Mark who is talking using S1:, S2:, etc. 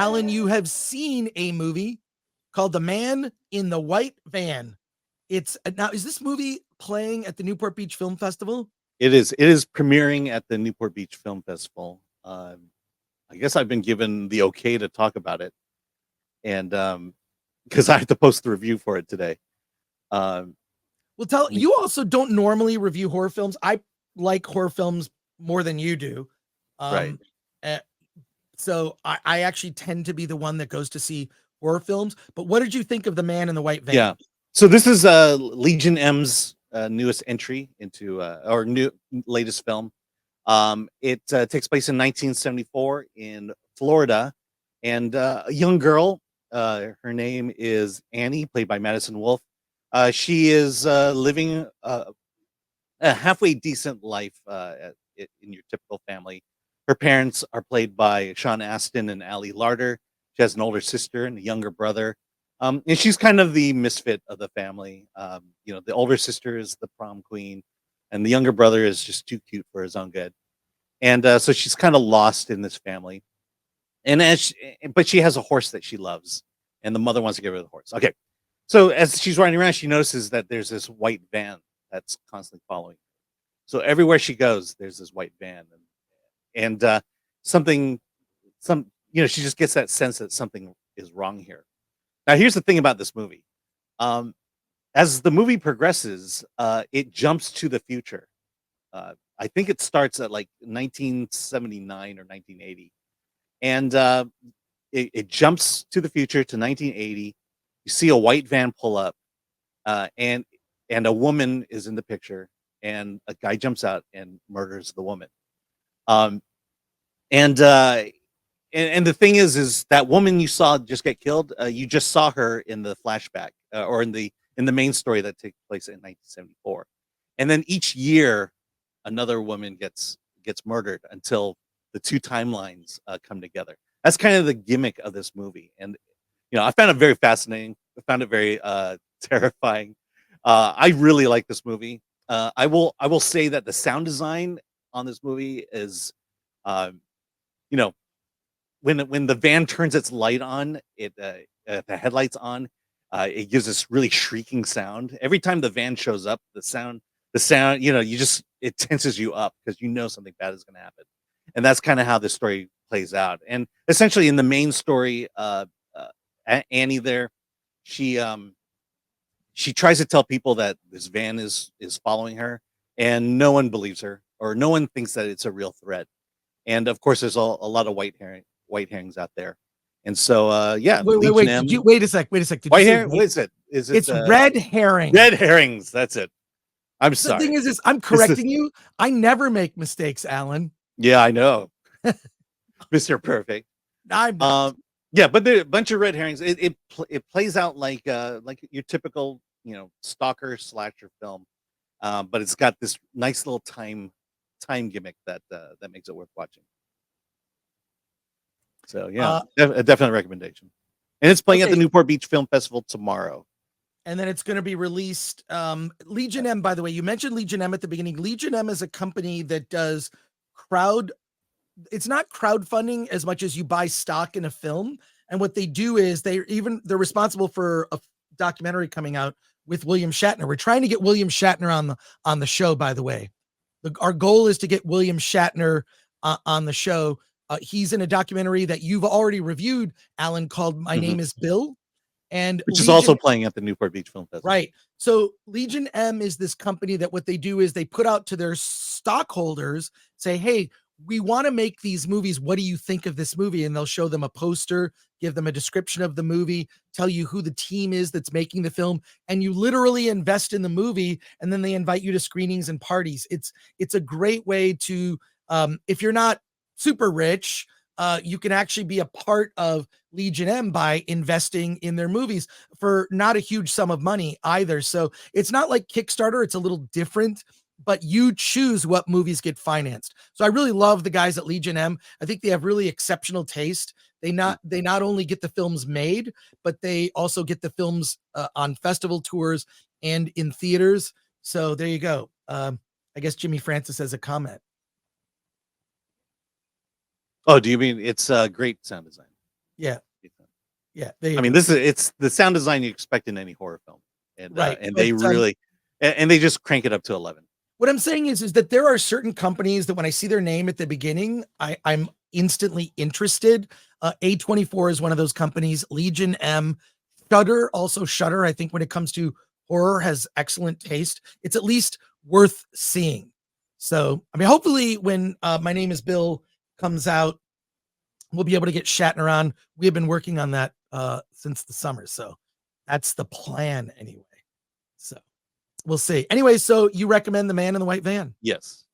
S1: Alan, you have seen a movie called The Man in the White Van. It's now, is this movie playing at the Newport Beach Film Festival?
S2: It is. It is premiering at the Newport Beach Film Festival. I guess I've been given the okay to talk about it, and because I have to post the review for it today. Um,
S1: Well, you also don't normally review horror films. I like horror films more than you do.
S2: right.
S1: So I actually tend to be the one that goes to see horror films. But what did you think of The Man in the White Van?
S2: Yeah. So this is Legion M's newest entry into or new latest film. It takes place in 1974 in Florida, and a young girl. Her name is Annie, played by Madison Wolfe. She is living a halfway decent life in your typical family. Her parents are played by Sean Astin and Ali Larder. She has an older sister and a younger brother. And she's kind of the misfit of the family. The older sister is the prom queen, and the younger brother is just too cute for his own good. And so she's kind of lost in this family. And but she has a horse that she loves, and the mother wants to give her the horse. Okay, so as she's riding around, she notices that there's this white van that's constantly following her. So everywhere she goes, there's this white van, and something, she just gets that sense that something is wrong here. Now, here's the thing about this movie. Um, as the movie progresses, it jumps to the future. I think it starts at like 1979 or 1980, and it jumps to the future to 1980. You see a white van pull up, and a woman is in the picture, and a guy jumps out and murders the woman. Um, and the thing is that woman you saw just get killed. You just saw her in the flashback, or in the main story that takes place in 1974. And then each year, another woman gets murdered until the two timelines come together. That's kind of the gimmick of this movie, and I found it very fascinating. I found it very terrifying. I really like this movie. I will say that the sound design on this movie is, um, you know, when the van turns its light on, the headlights on, it gives this really shrieking sound. Every time the van shows up, the sound, it tenses you up because something bad is going to happen, and that's kind of how this story plays out. And essentially, in the main story, Annie there, she she tries to tell people that this van is following her, and no one believes her, or no one thinks that it's a real threat. And of course, there's a lot of white herrings out there. And so, yeah, Legion M.
S1: Wait a sec. Did
S2: White
S1: you say
S2: herring? What is it? Is it?
S1: It's red herring.
S2: Red herrings. That's it. I'm
S1: The
S2: sorry.
S1: thing is, I'm correcting you. I never make mistakes, Alan.
S2: Yeah, I know, Mr. Perfect.
S1: I'm not.
S2: Yeah, but there are a bunch of red herrings. It plays out like your typical stalker slasher film, but it's got this nice little time gimmick that makes it worth watching. So yeah, a definite recommendation, and it's playing at the Newport Beach Film Festival tomorrow.
S1: And then it's going to be released. Legion M, by the way, you mentioned Legion M at the beginning. Legion M is a company that does it's not crowdfunding as much as you buy stock in a film. And what they do is they're responsible for a documentary coming out with William Shatner. We're trying to get William Shatner on the show, by the way. Our goal is to get William Shatner on the show. He's in a documentary that you've already reviewed, Alan, called My Name is Bill. And
S2: which is also playing at the Newport Beach Film Festival.
S1: Right. So Legion M is this company that what they do is they put out to their stockholders, say, hey, we want to make these movies. What do you think of this movie? And they'll show them a poster, give them a description of the movie, tell you who the team is that's making the film. And you literally invest in the movie, and then they invite you to screenings and parties. It's a great way to, if you're not super rich, you can actually be a part of Legion M by investing in their movies for not a huge sum of money either. So it's not like Kickstarter. It's a little different, but you choose what movies get financed. So I really love the guys at Legion M. I think they have really exceptional taste. They not only get the films made, but they also get the films on festival tours and in theaters. So there you go. I guess Jimmy Francis has a comment.
S2: Oh, do you mean it's great sound design?
S1: Yeah. Yeah. There you
S2: I mean,
S1: go.
S2: it's the sound design you expect in any horror film,
S1: Right.
S2: and
S1: But
S2: they really and they just crank it up to 11.
S1: what I'm saying is that there are certain companies that when I see their name at the beginning, I'm instantly interested. A24 is one of those companies. Legion M, Shutter, also Shutter. I think when it comes to horror, has excellent taste. It's at least worth seeing. So, I mean, hopefully, when My Name Is Bill comes out, we'll be able to get Shatner on. We have been working on that since the summer, so that's the plan anyway. So we'll see. Anyway, so you recommend The Man in the White Van?
S2: Yes.